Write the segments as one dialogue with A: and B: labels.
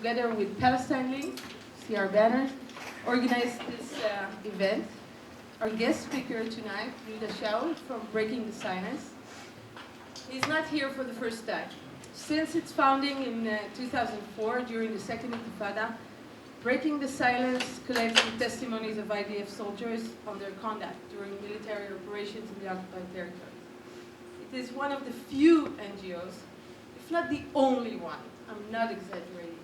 A: together with Palestine Link, see our banners, organized this event. Our guest speaker tonight, Yehuda Shaul from Breaking the Silence. He's not here for the first time. Since its founding in 2004, during the Second Intifada, Breaking the Silence collects the testimonies of IDF soldiers on their conduct during military operations in the occupied territories. It is one of the few NGOs, if not the only one, I'm not exaggerating,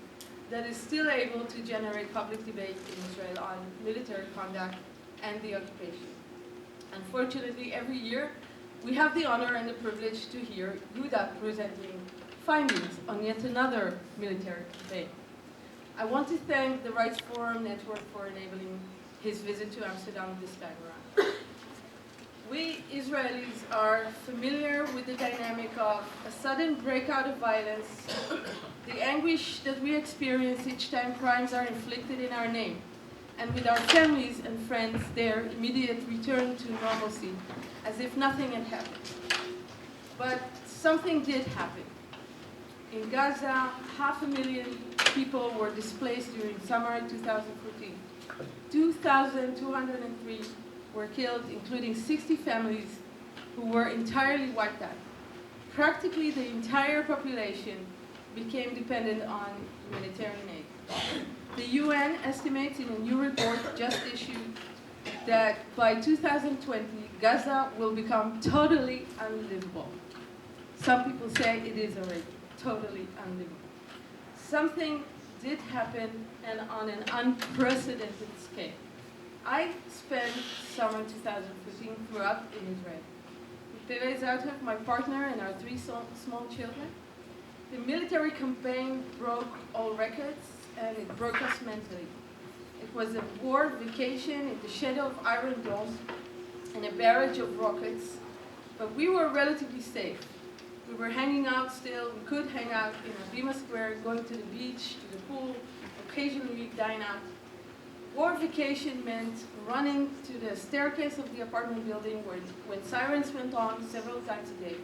A: that is still able to generate public debate in Israel on military conduct and the occupation. Unfortunately, every year, we have the honor and the privilege to hear Yehuda presenting findings on yet another military campaign. I want to thank the Rights Forum Network for enabling his visit to Amsterdam this time around. We Israelis are familiar with the dynamic of a sudden breakout of violence, the anguish that we experience each time crimes are inflicted in our name, and with our families and friends, their immediate return to normalcy, as if nothing had happened. But something did happen. In Gaza, 500,000 people were displaced during summer 2014. 2,203 were killed, including 60 families who were entirely wiped out. Practically the entire population became dependent on humanitarian aid. The UN estimates in a new report just issued that by 2020, Gaza will become totally unlivable. Some people say it is already totally unlivable. Something did happen, and on an unprecedented scale. I spent summer 2015 grew up in Israel. With Perez Outhoff, my partner, and our three small children. The military campaign broke all records, and it broke us mentally. It was a war vacation in the shadow of Iron Dome and a barrage of rockets, but we were relatively safe. We were hanging out still. We could hang out in Abima Square, going to the beach, to the pool. Occasionally we'd dine out. War vacation meant running to the staircase of the apartment building when sirens went on several times a day.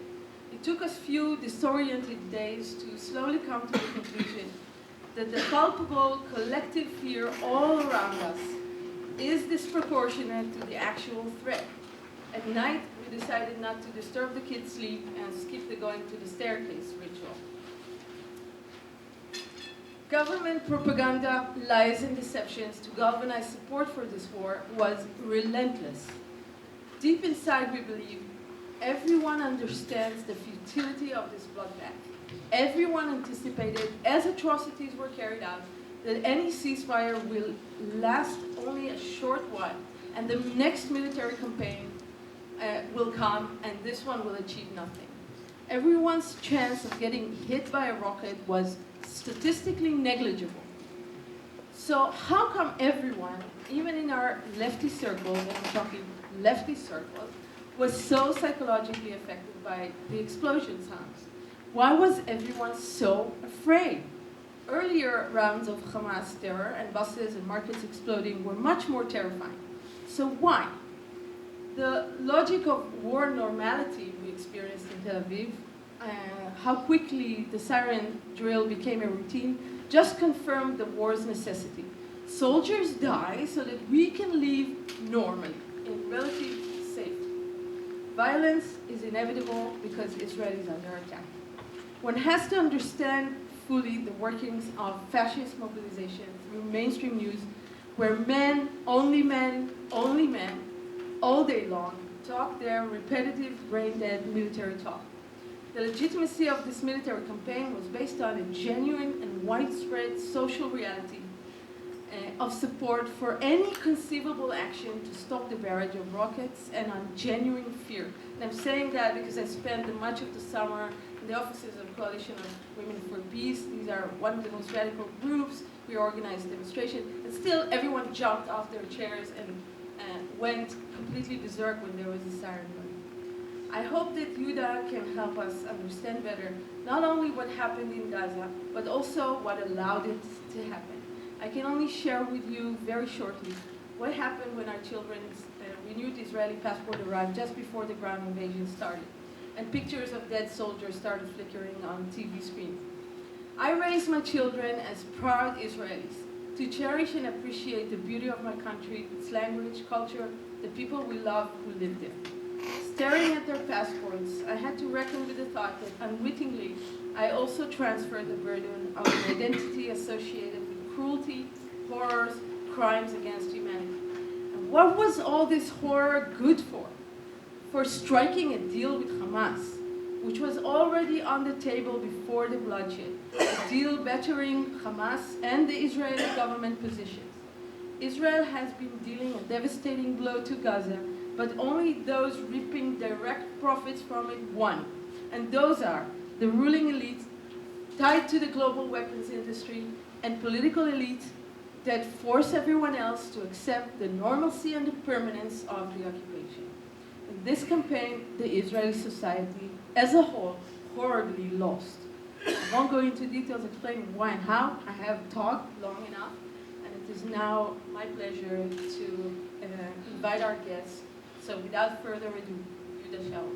A: It took us few disoriented days to slowly come to the conclusion that the palpable collective fear all around us is disproportionate to the actual threat. At night, we decided not to disturb the kids' sleep and skip the going to the staircase ritual. Government propaganda, lies, and deceptions to galvanize support for this war was relentless. Deep inside, we believe everyone understands the futility of this bloodbath. Everyone anticipated, as atrocities were carried out, that any ceasefire will last only a short while, and the next military campaign will come, and this one will achieve nothing. Everyone's chance of getting hit by a rocket was statistically negligible. So how come everyone, even in our lefty circles, and I'm talking lefty circles, was so psychologically affected by the explosion sounds? Why was everyone so afraid? Earlier rounds of Hamas terror and buses and markets exploding were much more terrifying. So why? The logic of war normality we experienced in Tel Aviv, how quickly the siren drill became a routine, just confirmed the war's necessity. Soldiers die so that we can live normally, in relative safety. Violence is inevitable because Israel is under attack. One has to understand fully the workings of fascist mobilization through mainstream news, where men, all day long, talk their repetitive, brain-dead military talk. The legitimacy of this military campaign was based on a genuine and widespread social reality of support for any conceivable action to stop the barrage of rockets and on genuine fear. And I'm saying that because I spent much of the summer in the offices of Coalition of Women for Peace. These are one of the most radical groups. We organized a demonstration, and still everyone jumped off their chairs and went completely berserk when there was a siren going. I hope that Yehuda can help us understand better not only what happened in Gaza, but also what allowed it to happen. I can only share with you very shortly what happened when our children's renewed Israeli passport arrived just before the ground invasion started, and pictures of dead soldiers started flickering on TV screens. I raised my children as proud Israelis, to cherish and appreciate the beauty of my country, its language, culture, the people we love who live there. Staring at their passports, I had to reckon with the thought that unwittingly, I also transferred the burden of an identity associated with cruelty, horrors, crimes against humanity. And what was all this horror good for? For striking a deal with Hamas, which was already on the table before the bloodshed, a deal bettering Hamas and the Israeli government positions. Israel has been dealing a devastating blow to Gaza, but only those reaping direct profits from it won. And those are the ruling elites tied to the global weapons industry and political elites that force everyone else to accept the normalcy and the permanence of the occupation. In this campaign, the Israeli society as a whole horribly lost. I won't go into details explaining why and how. I have talked long enough, and it is now my pleasure to invite our guests. So without further ado, Yehuda Shaul.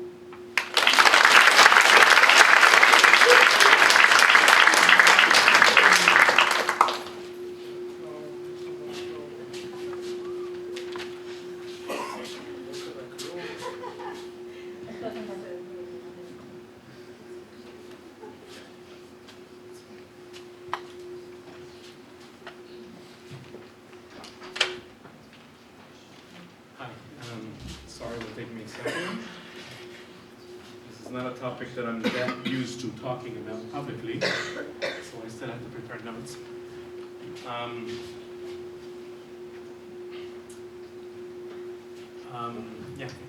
B: Sorry, it will take me a second. This is not a topic that I'm that used to talking about publicly, so I still have to prepare notes.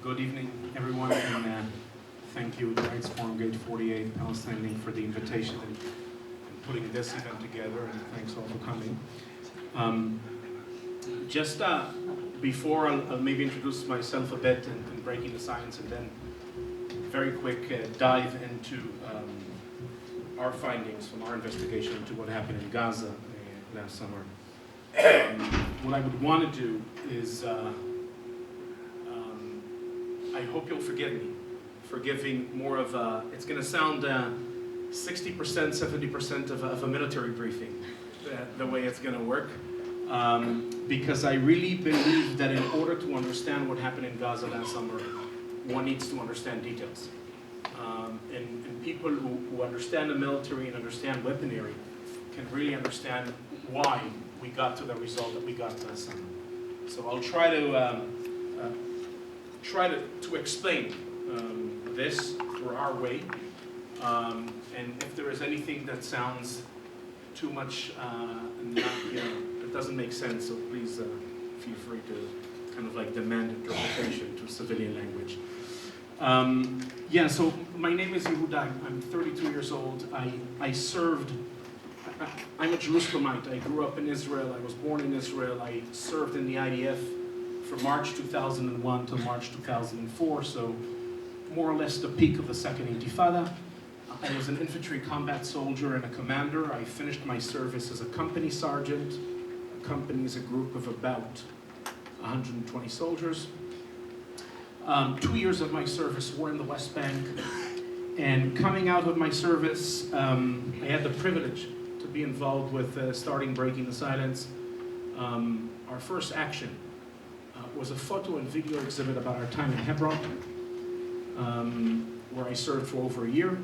B: Good evening, everyone, and thank you, the Rights Forum Gate 48, Palestine Link, for the invitation and putting this event together, and thanks all for coming. Before I'll maybe introduce myself a bit and breaking the science, and then very quick dive into our findings from our investigation into what happened in Gaza last summer. What I would want to do is, I hope you'll forgive me for giving more of a, it's going to sound 60%, 70% of a military briefing, the way it's going to work. Because I really believe that in order to understand what happened in Gaza last summer, one needs to understand details. And people who understand the military and understand weaponry can really understand why we got to the result that we got last summer. So I'll try to explain this through our way. And if there is anything that sounds too much, it doesn't make sense, so please feel free to kind of like demand interpretation to civilian language. So my name is Yehuda. I'm 32 years old. I served, I'm a Jerusalemite. I grew up in Israel. I was born in Israel. I served in the IDF from March 2001 to March 2004, so more or less the peak of the Second Intifada. I was an infantry combat soldier and a commander. I finished my service as a company sergeant. A company is a group of about 120 soldiers. 2 years of my service were in the West Bank. And coming out of my service, I had the privilege to be involved with starting Breaking the Silence. Our first action was a photo and video exhibit about our time in Hebron, where I served for over a year.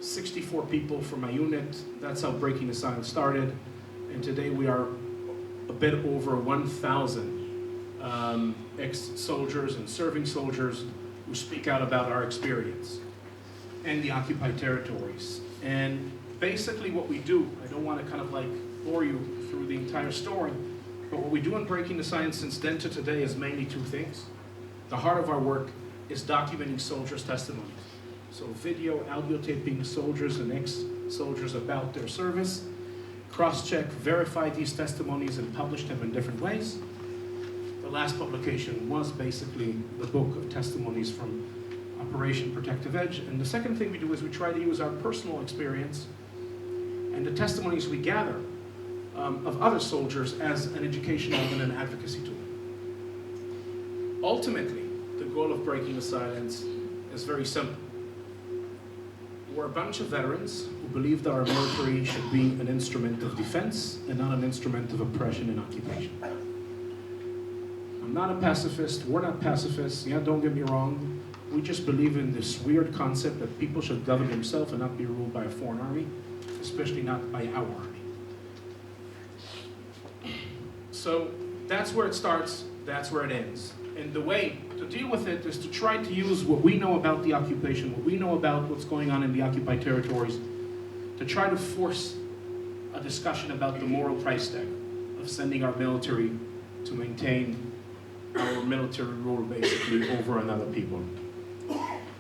B: 64 people from my unit. That's how Breaking the Silence started. And today we are a bit over 1,000 ex-soldiers and serving soldiers who speak out about our experience and the occupied territories. And basically what we do, I don't want to kind of like bore you through the entire story, but what we do in Breaking the Silence since then to today is mainly two things. The heart of our work is documenting soldiers' testimonies. So video, audio taping soldiers and ex-soldiers about their service, cross-check, verify these testimonies and publish them in different ways. The last publication was basically the book of testimonies from Operation Protective Edge. And the second thing we do is we try to use our personal experience and the testimonies we gather of other soldiers as an educational and an advocacy tool. Ultimately, the goal of Breaking the Silence is very simple. We're a bunch of veterans who believe that our military should be an instrument of defense and not an instrument of oppression and occupation. I'm not a pacifist, we're not pacifists, yeah, don't get me wrong. We just believe in this weird concept that people should govern themselves and not be ruled by a foreign army, especially not by our army. So that's where it starts, that's where it ends. And the way to deal with it is to try to use what we know about the occupation, what we know about what's going on in the occupied territories, to try to force a discussion about the moral price tag of sending our military to maintain our military rule basically over another people.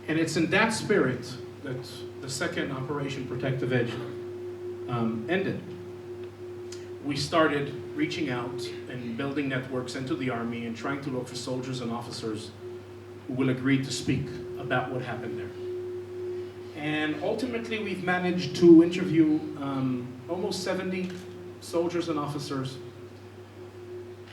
B: And it's in that spirit that the second Operation Protective Edge ended. We started reaching out and building networks into the army and trying to look for soldiers and officers who will agree to speak about what happened there. And ultimately we've managed to interview almost 70 soldiers and officers,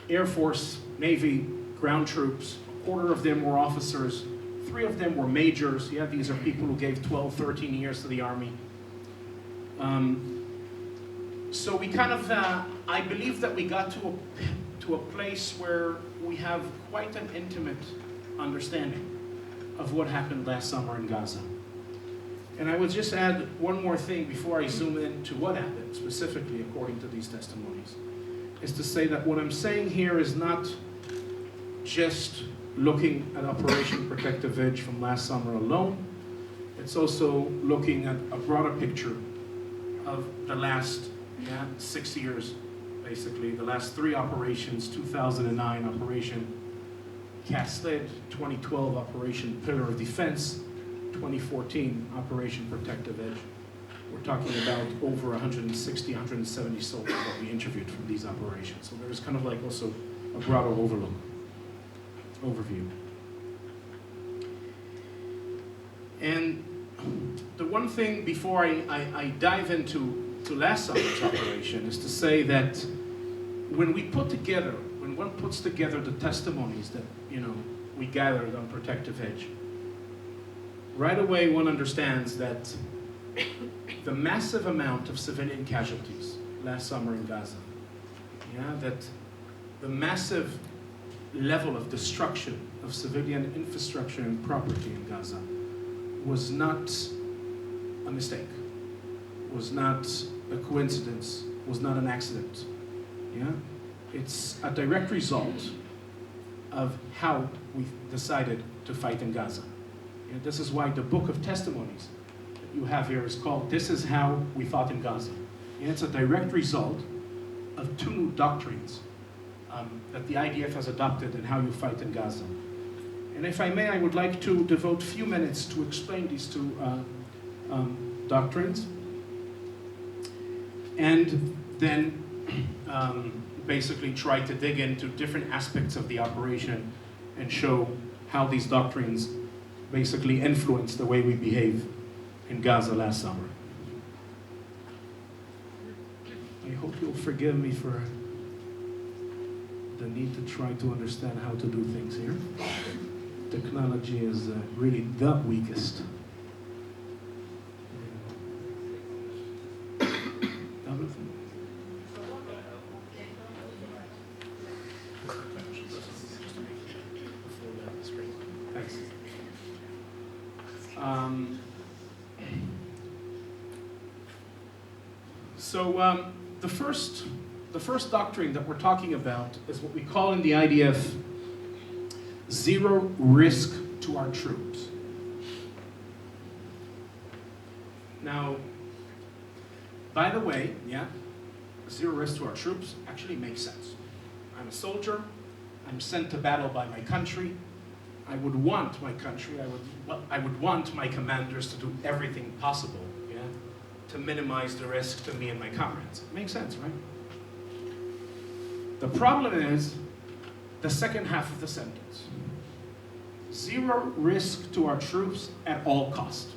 B: Air Force, Navy, ground troops. A quarter of them were officers, 3 of them were majors. Yeah, these are people who gave 12, 13 years to the army. So we kind of, I believe that we got to a place where we have quite an intimate understanding of what happened last summer in Gaza. And I would just add one more thing before I zoom into what happened specifically according to these testimonies, is to say that what I'm saying here is not just looking at Operation Protective Edge from last summer alone. It's also looking at a broader picture of the last 6 years, basically. The last 3 operations, 2009 Operation Cast Lead, 2012 Operation Pillar of Defense, 2014 Operation Protective Edge. We're talking about over 160, 170 soldiers that we interviewed from these operations. So there's kind of like also a broader overview. And the one thing before I dive into last summer's operation is to say that when one puts together the testimonies that we gathered on Protective Edge, right away one understands that the massive amount of civilian casualties last summer in Gaza, that the massive level of destruction of civilian infrastructure and property in Gaza was not a mistake, was not a coincidence, was not an accident. It's a direct result of how we decided to fight in Gaza. This is why the book of testimonies that you have here is called "This is How We Fought in Gaza." It's a direct result of 2 new doctrines that the IDF has adopted in how you fight in Gaza. And if I may, I would like to devote a few minutes to explain these 2 doctrines, and then basically try to dig into different aspects of the operation and show how these doctrines basically influence the way we behave in Gaza last summer. I hope you'll forgive me for the need to try to understand how to do things here. Technology is really the weakest. Thanks. The first doctrine that we're talking about is what we call in the IDF zero risk to our troops. Now, by the way, zero risk to our troops actually makes sense. I'm a soldier, I'm sent to battle by my country. I would want my country, I would want my commanders to do everything possible, to minimize the risk to me and my comrades. It makes sense, right? The problem is the second half of the sentence. Zero risk to our troops at all cost.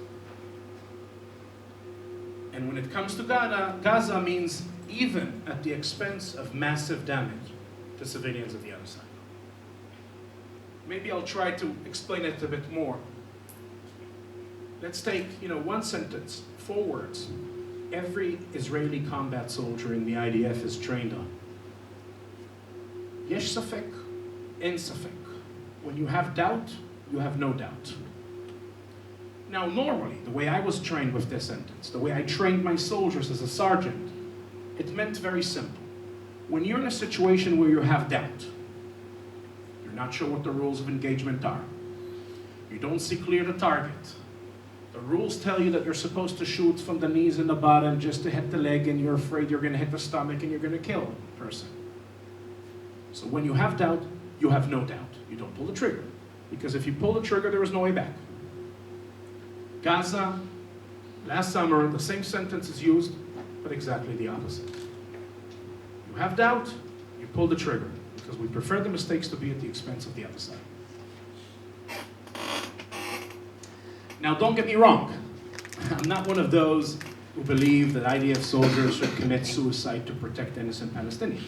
B: And when it comes to Gaza means even at the expense of massive damage to civilians at the other side. Maybe I'll try to explain it a bit more. Let's take, one sentence, 4 words. every Israeli combat soldier in the IDF is trained on. Yesh safek, en safek. When you have doubt, you have no doubt. Now, normally, the way I was trained with this sentence, the way I trained my soldiers as a sergeant, it meant very simple. When you're in a situation where you have doubt, you're not sure what the rules of engagement are, you don't see clear the target, the rules tell you that you're supposed to shoot from the knees and the bottom just to hit the leg, and you're afraid you're going to hit the stomach and you're going to kill the person. So when you have doubt, you have no doubt. You don't pull the trigger. Because if you pull the trigger, there is no way back. Gaza, last summer, the same sentence is used, but exactly the opposite. You have doubt, you pull the trigger, because we prefer the mistakes to be at the expense of the other side. Now, don't get me wrong. I'm not one of those who believe that IDF soldiers should commit suicide to protect innocent Palestinians.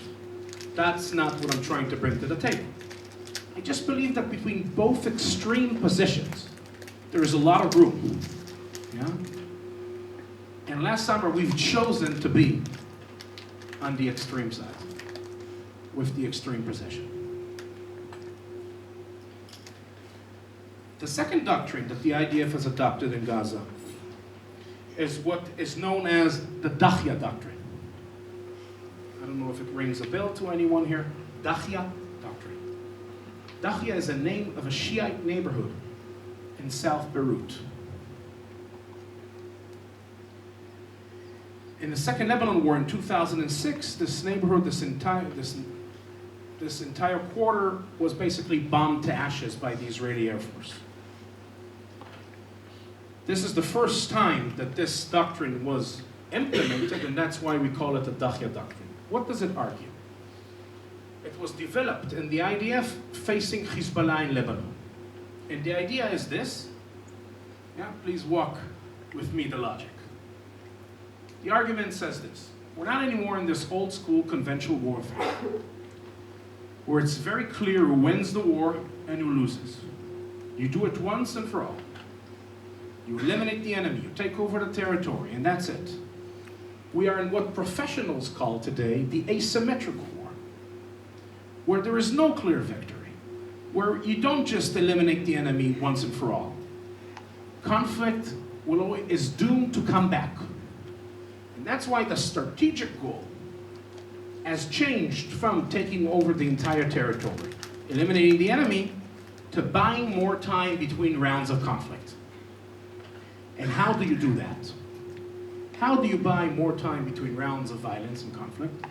B: That's not what I'm trying to bring to the table. I just believe that between both extreme positions, there is a lot of room. Yeah? And last summer, we've chosen to be on the extreme side, with the extreme position. The second doctrine that the IDF has adopted in Gaza is what is known as the Dahya doctrine. I don't know if it rings a bell to anyone here. Dahya doctrine. Dahya is a name of a Shiite neighborhood in South Beirut. In the Second Lebanon War in 2006, this neighborhood, this entire quarter was basically bombed to ashes by the Israeli Air Force. This is the first time that this doctrine was implemented, and that's why we call it the Dahya doctrine. What does it argue? It was developed in the IDF facing Hezbollah in Lebanon. And the idea is this. Yeah, please walk with me the logic. The argument says this. We're not anymore in this old school conventional warfare, where it's very clear who wins the war and who loses. You do it once and for all. You eliminate the enemy, you take over the territory, and that's it. We are in what professionals call today the asymmetric war, where there is no clear victory, where you don't just eliminate the enemy once and for all. Conflict is doomed to come back. And that's why the strategic goal has changed from taking over the entire territory, eliminating the enemy, to buying more time between rounds of conflict. And how do you do that? How do you buy more time between rounds of violence and conflict?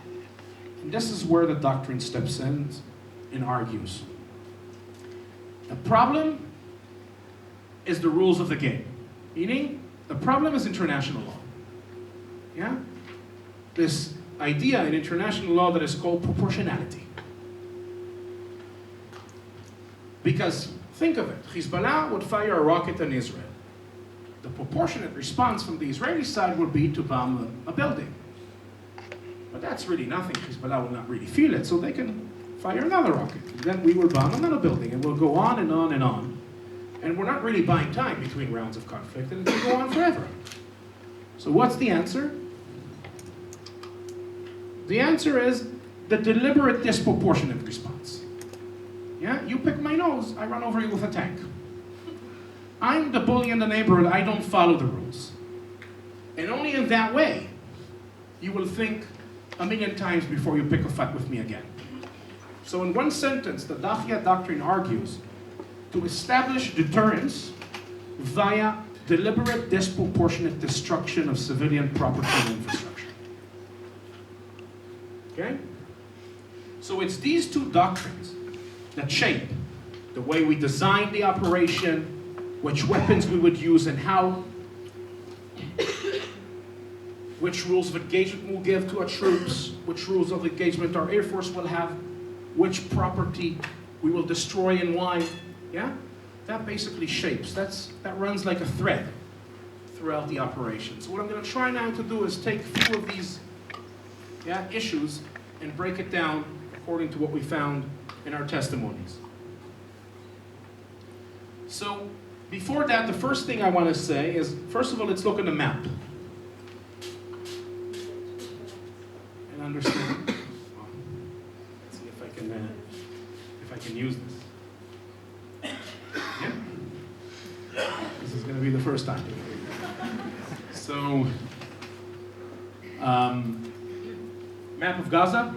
B: And this is where the doctrine steps in and argues. The problem is the rules of the game. Meaning, the problem is international law. Yeah? This idea in international law that is called proportionality. Because, think of it, Hezbollah would fire a rocket on Israel. The proportionate response from the Israeli side would be to bomb a building. But that's really nothing. Hezbollah will not really feel it, so they can fire another rocket. And then we will bomb another building, and we'll go on and on and on. And we're not really buying time between rounds of conflict, and it will go on forever. So what's the answer? The answer is the deliberate disproportionate response. Yeah? You pick my nose, I run over you with a tank. I'm the bully in the neighborhood, I don't follow the rules. And only in that way, you will think a million times before you pick a fight with me again. So in one sentence, the Dahya doctrine argues to establish deterrence via deliberate disproportionate destruction of civilian property and infrastructure. Okay? So it's these two doctrines that shape the way we design the operation, which weapons we would use, and how, which rules of engagement we'll give to our troops, which rules of engagement our Air Force will have, which property we will destroy and why. Yeah? That basically shapes, that runs like a thread throughout the operation. So what I'm going to try now to do is take a few of these issues and break it down according to what we found in our testimonies. So before that, the first thing I want to say is, first of all, let's look at the map. Let's see if I can use this. Yeah. This is going to be the first time. So, map of Gaza.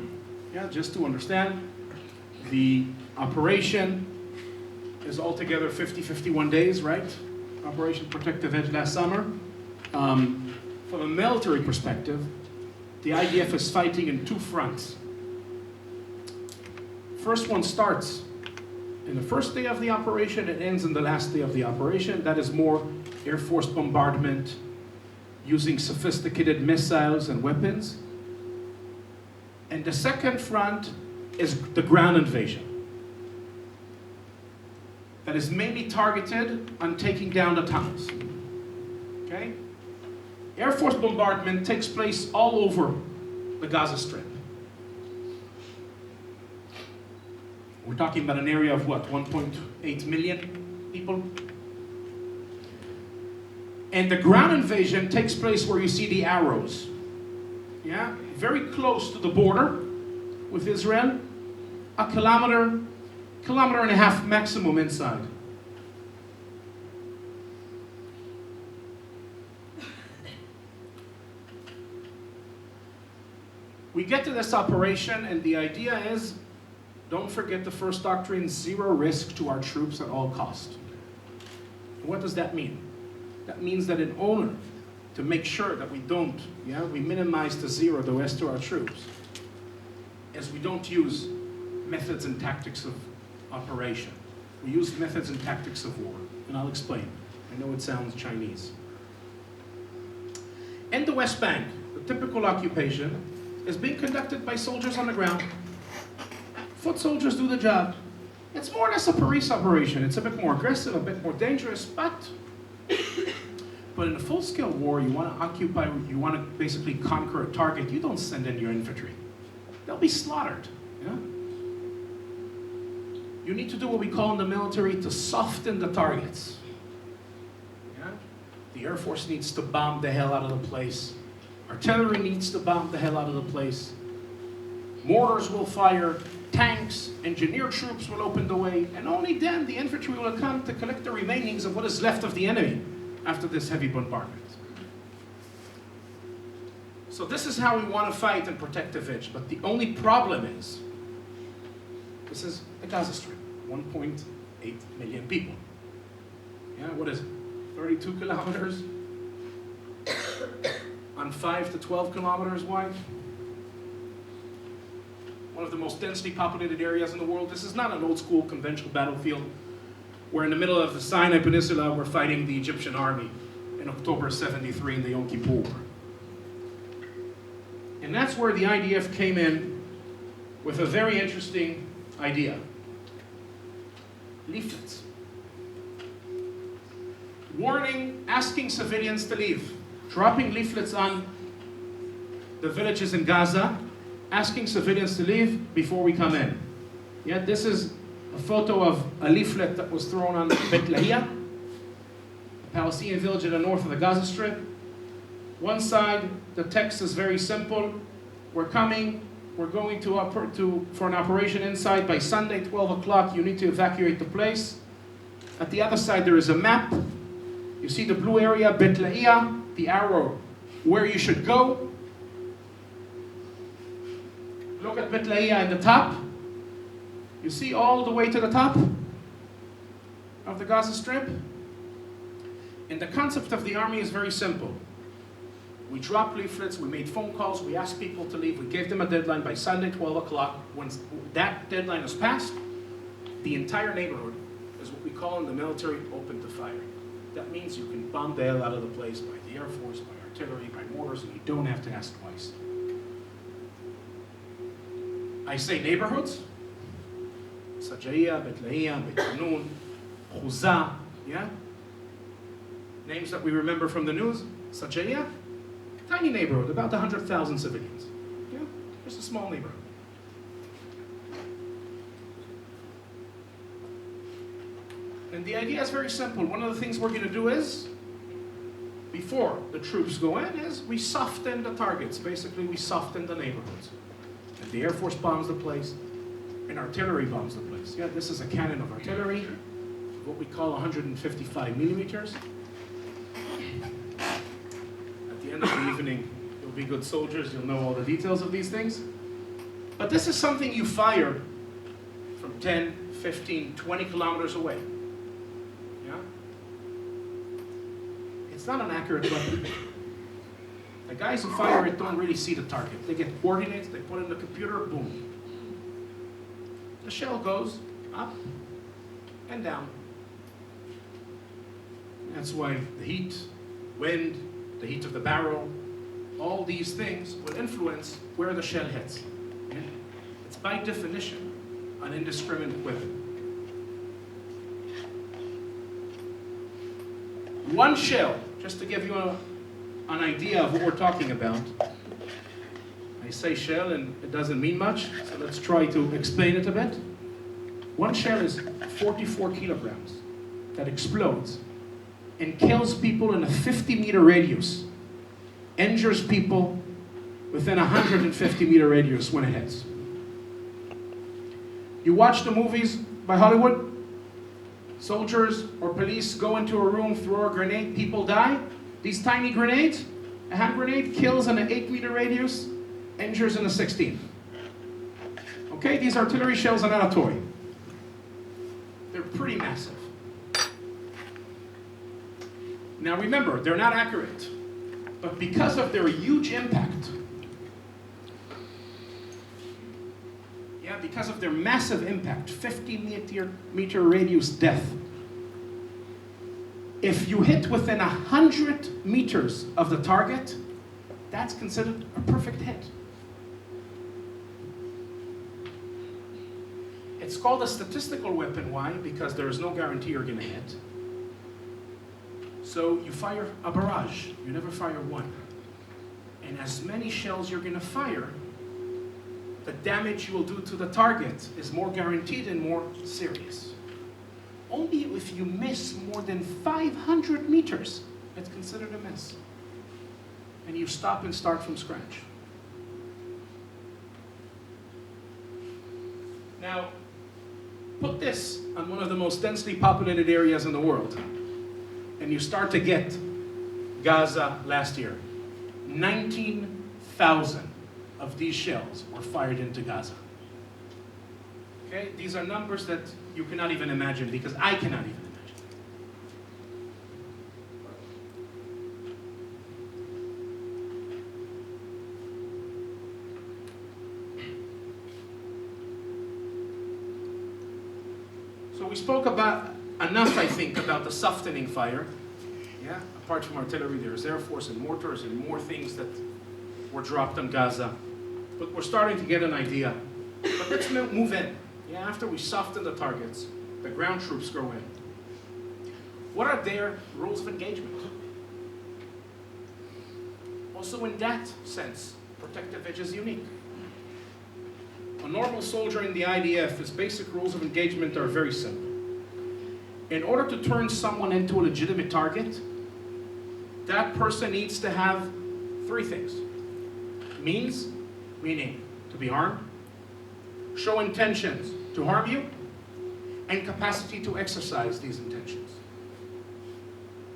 B: Yeah, just to understand, the operation is altogether 51 days, right? Operation Protective Edge last summer. From a military perspective, the IDF is fighting in two fronts. First one starts in the first day of the operation, it ends in the last day of the operation. That is more Air Force bombardment, using sophisticated missiles and weapons. And the second front is the ground invasion. That is mainly targeted on taking down the tunnels. Okay? Air Force bombardment takes place all over the Gaza Strip. We're talking about an area of what, 1.8 million people? And the ground invasion takes place where you see the arrows. Yeah? Very close to the border with Israel. A kilometer and a half maximum inside. We get to this operation, and the idea is, don't forget the first doctrine, zero risk to our troops at all cost. What does that mean? That means that in order to make sure that we minimize to zero the risk to our troops, is we don't use methods and tactics of operation. We use methods and tactics of war, and I'll explain. I know it sounds Chinese. In the West Bank, the typical occupation is being conducted by soldiers on the ground. Foot soldiers do the job. It's more or less a police operation. It's a bit more aggressive, a bit more dangerous, but in a full-scale war, you want to occupy, you want to basically conquer a target, you don't send in your infantry. They'll be slaughtered. Yeah? You need to do what we call in the military to soften the targets. Yeah? The Air Force needs to bomb the hell out of the place. Artillery needs to bomb the hell out of the place. Mortars will fire. Tanks, engineer troops will open the way, and only then the infantry will come to collect the remainings of what is left of the enemy after this heavy bombardment. So this is how we want to fight and protect the village, but the only problem is, this is the Gaza Strip, 1.8 million people. Yeah, what is it? 32 kilometers on 5 to 12 kilometers wide. One of the most densely populated areas in the world. This is not an old school conventional battlefield where in the middle of the Sinai Peninsula we're fighting the Egyptian army in October 73 in the Yom Kippur War. And that's where the IDF came in with a very interesting idea. Leaflets. Warning, asking civilians to leave. Dropping leaflets on the villages in Gaza, asking civilians to leave before we come in. Yeah, this is a photo of a leaflet that was thrown on Bet Lahia, a Palestinian village in the north of the Gaza Strip. One side, the text is very simple. We're coming, we're going for an operation inside by Sunday, 12 o'clock. You need to evacuate the place. At the other side, there is a map. You see the blue area, Bet Lahia, the arrow where you should go. Look at Bet Lahia in the top. You see all the way to the top of the Gaza Strip? And the concept of the army is very simple. We dropped leaflets, we made phone calls, we asked people to leave, we gave them a deadline by Sunday, 12 o'clock. When that deadline is passed, the entire neighborhood is what we call in the military open to fire. That means you can bomb the hell out of the place by the Air Force, by artillery, by mortars, and you don't have to ask twice. I say neighborhoods, Sajaiya, Bet Lahia, Bet Hanun, Khuza, yeah? Names that we remember from the news. Sajaiya, tiny neighborhood, about 100,000 civilians. Yeah, just a small neighborhood. And the idea is very simple. One of the things we're going to do is, before the troops go in, is we soften the targets. Basically, we soften the neighborhoods. The Air Force bombs the place, and artillery bombs the place. Yeah, this is a cannon of artillery, what we call 155 millimeters. At the end of the evening, you'll be good soldiers, you'll know all the details of these things. But this is something you fire from 10, 15, 20 kilometers away. Yeah? It's not an accurate weapon. The guys who fire it don't really see the target. They get coordinates, they put it in the computer, boom. The shell goes up and down. That's why the heat, wind, the heat of the barrel, all these things will influence where the shell hits. Yeah? It's by definition an indiscriminate weapon. One shell, just to give you an idea of what we're talking about. I say shell and it doesn't mean much, so let's try to explain it a bit. One shell is 44 kilograms that explodes and kills people in a 50-meter radius, injures people within a 150-meter radius when it hits. You watch the movies by Hollywood, soldiers or police go into a room, throw a grenade, people die. These tiny grenades, a hand grenade kills in an 8-meter radius, injures in a 16. Okay, these artillery shells are not a toy. They're pretty massive. Now remember, they're not accurate, but because of their huge impact, because of their massive impact, 50-meter radius death, if you hit within 100 meters of the target, that's considered a perfect hit. It's called a statistical weapon. Why? Because there is no guarantee you're going to hit. So you fire a barrage. You never fire one. And as many shells you're going to fire, the damage you will do to the target is more guaranteed and more serious. Only if you miss more than 500 meters, it's considered a miss. And you stop and start from scratch. Now, put this on one of the most densely populated areas in the world, and you start to get Gaza last year. 19,000 of these shells were fired into Gaza. Okay, these are numbers that you cannot even imagine, because I cannot even imagine. So we spoke about enough, I think, about the softening fire. Yeah, apart from artillery, there's Air Force and mortars and more things that were dropped on Gaza. But we're starting to get an idea. But let's move in. Yeah, after we soften the targets, the ground troops go in. What are their rules of engagement? Also in that sense, protective edge is unique. A normal soldier in the IDF, his basic rules of engagement are very simple. In order to turn someone into a legitimate target, that person needs to have three things. Means, meaning to be harmed, show intentions to harm you, and capacity to exercise these intentions.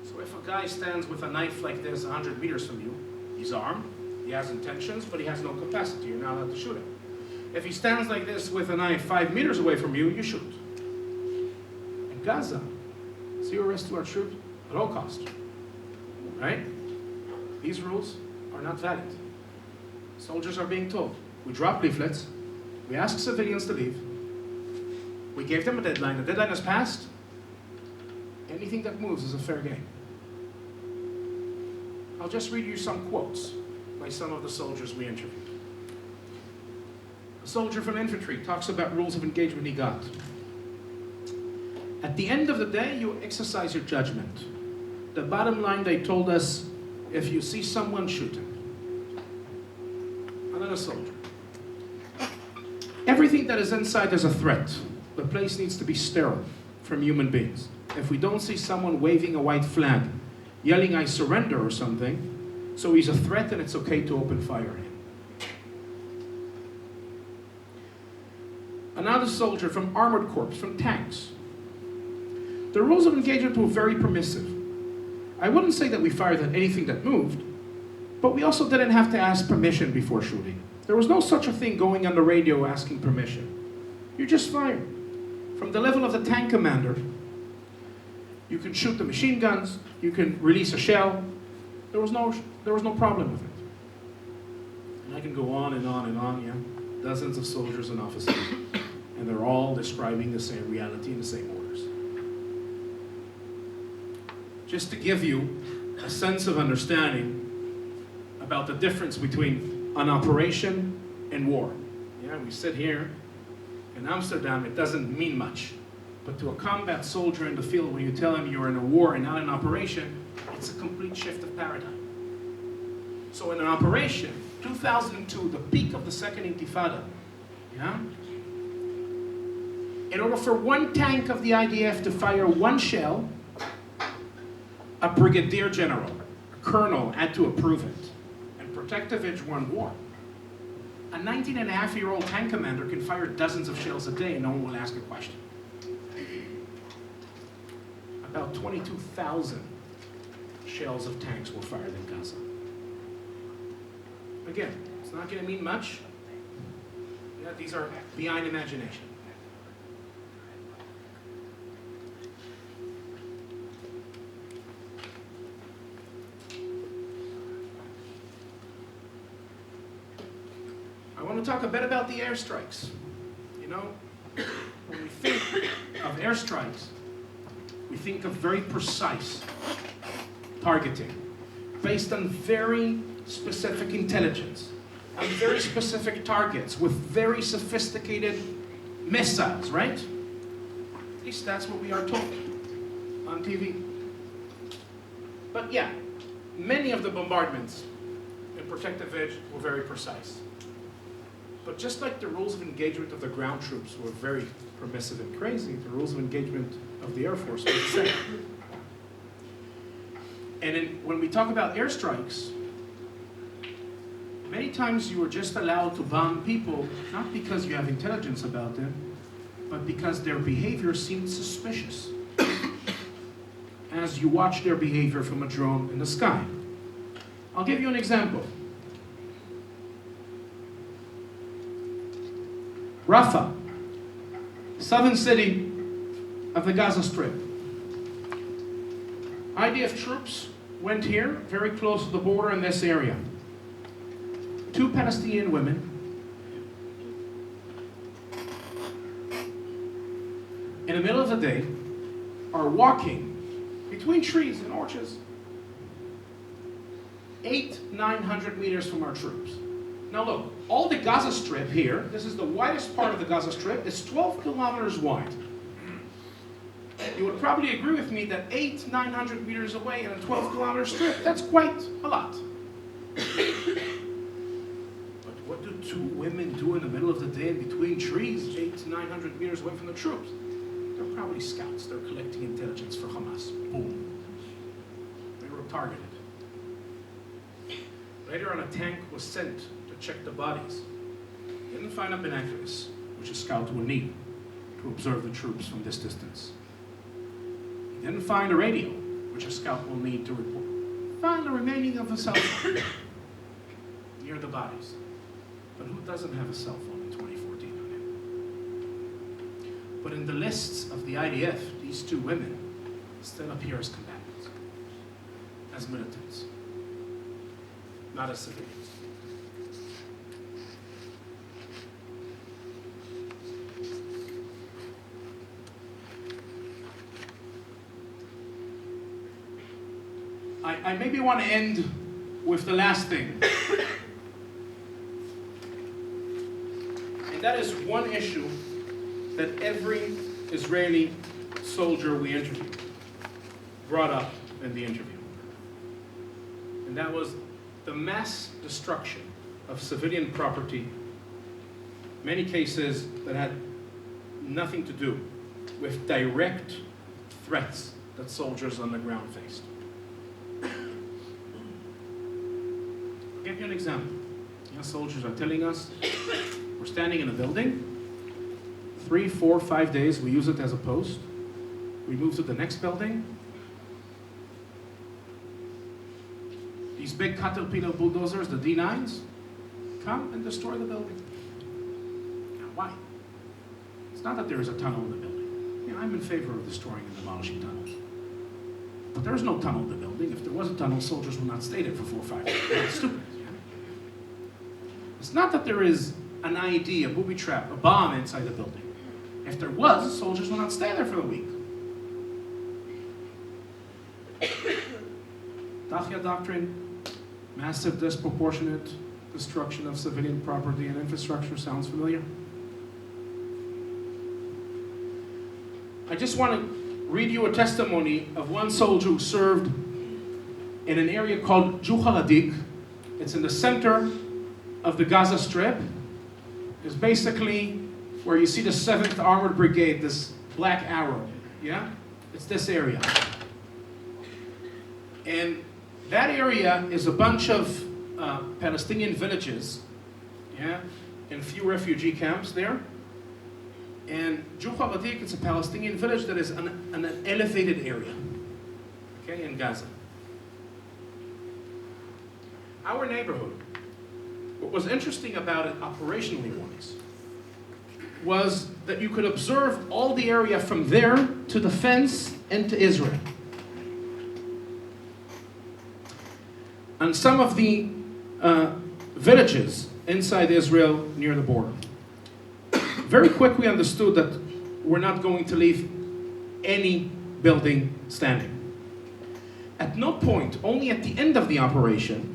B: So if a guy stands with a knife like this 100 meters from you, he's armed, he has intentions, but he has no capacity. You're not allowed to shoot him. If he stands like this with a knife 5 meters away from you, you shoot. In Gaza, zero risk to our troops at all costs. Right? These rules are not valid. Soldiers are being told, we drop leaflets, we ask civilians to leave, we gave them a deadline, the deadline has passed, anything that moves is a fair game. I'll just read you some quotes by some of the soldiers we interviewed. A soldier from infantry talks about rules of engagement he got. At the end of the day, you exercise your judgment. The bottom line, they told us, if you see someone, shoot him. Another soldier. Everything that is inside is a threat. The place needs to be sterile from human beings. If we don't see someone waving a white flag, yelling, I surrender or something, so he's a threat and it's okay to open fire on him. another soldier from armored corps, from tanks. The rules of engagement were very permissive. I wouldn't say that we fired at anything that moved, but we also didn't have to ask permission before shooting. There was no such a thing going on the radio asking permission. You just fire. From the level of the tank commander, you can shoot the machine guns, you can release a shell. There was no problem with it. And I can go on and on and on, yeah. Dozens of soldiers and officers, and they're all describing the same reality and the same orders. Just to give you a sense of understanding about the difference between an operation and war. Yeah, we sit here in Amsterdam, it doesn't mean much. But to a combat soldier in the field, when you tell him you're in a war and not an operation, it's a complete shift of paradigm. So in an operation, 2002, the peak of the second intifada, yeah? In order for one tank of the IDF to fire one shell, a brigadier general, a colonel had to approve it. And Protectovich won war. A 19-and-a-half-year-old tank commander can fire dozens of shells a day and no one will ask a question. About 22,000 shells of tanks were fired in Gaza. Again, it's not going to mean much. Yeah, these are beyond imagination. I want to talk a bit about the airstrikes. You know, when we think of airstrikes, we think of very precise targeting, based on very specific intelligence, on very specific targets, with very sophisticated missiles, right? At least that's what we are told on TV. But yeah, many of the bombardments in Protectovich were very precise. But just like the rules of engagement of the ground troops were very permissive and crazy, the rules of engagement of the Air Force were the same. And when we talk about airstrikes, many times you are just allowed to bomb people, not because you have intelligence about them, but because their behavior seemed suspicious as you watch their behavior from a drone in the sky. I'll give you an example. Rafah, southern city of the Gaza Strip. IDF troops went here, very close to the border in this area. 2 Palestinian women in the middle of the day are walking between trees and orchards 800-900 meters from our troops. Now look, all the Gaza Strip here, this is the widest part of the Gaza Strip, is 12 kilometers wide. You would probably agree with me that 800-900 meters away in a 12-kilometer strip, that's quite a lot. But what do 2 women do in the middle of the day between trees, 800-900 meters away from the troops? They're probably scouts. They're collecting intelligence for Hamas. Boom. They were targeted. Later on, a tank was sent to check the bodies. They didn't find a binoculars, which a scout would need to observe the troops from this distance. He didn't find a radio, which a scout will need to report. Found the remaining of a cell phone near the bodies. But who doesn't have a cell phone in 2014 on him? But in the lists of the IDF, these 2 women still appear as combatants, as militants, not as civilians. I maybe want to end with the last thing. And that is one issue that every Israeli soldier we interviewed brought up in the interview. And that was the mass destruction of civilian property, many cases that had nothing to do with direct threats that soldiers on the ground faced. I'll give you an example. Soldiers are telling us, we're standing in a building, 3, 4, 5 days, we use it as a post. We move to the next building. These big Caterpillar bulldozers, the D9s, come and destroy the building. Now, why? It's not that there is a tunnel in the building. Yeah, I'm in favor of destroying and demolishing tunnels. But there is no tunnel in the building. If there was a tunnel, soldiers would not stay there for 4 or 5 days. That's stupid. Yeah? It's not that there is an IED, a booby trap, a bomb inside the building. If there was, soldiers would not stay there for a week. Dachia doctrine, massive disproportionate destruction of civilian property and infrastructure. Sounds familiar? I just want to read you a testimony of one soldier who served in an area called Juhaladik. It's in the center of the Gaza Strip. It's basically where you see the 7th Armored Brigade, this black arrow. Yeah? It's this area. And that area is a bunch of Palestinian villages, yeah, and a few refugee camps there. And Juhaladik, it's a Palestinian village that is an elevated area, okay, in Gaza. Our neighborhood, what was interesting about it operationally wise, was that you could observe all the area from there to the fence into Israel. And some of the villages inside Israel near the border. Very quickly understood that we're not going to leave any building standing. At no point, only at the end of the operation,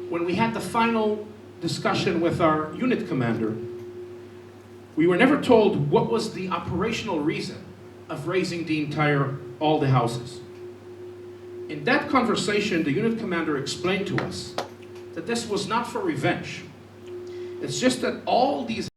B: when we had the final discussion with our unit commander, we were never told what was the operational reason of raising all the houses. In that conversation, the unit commander explained to us that this was not for revenge. It's just that all these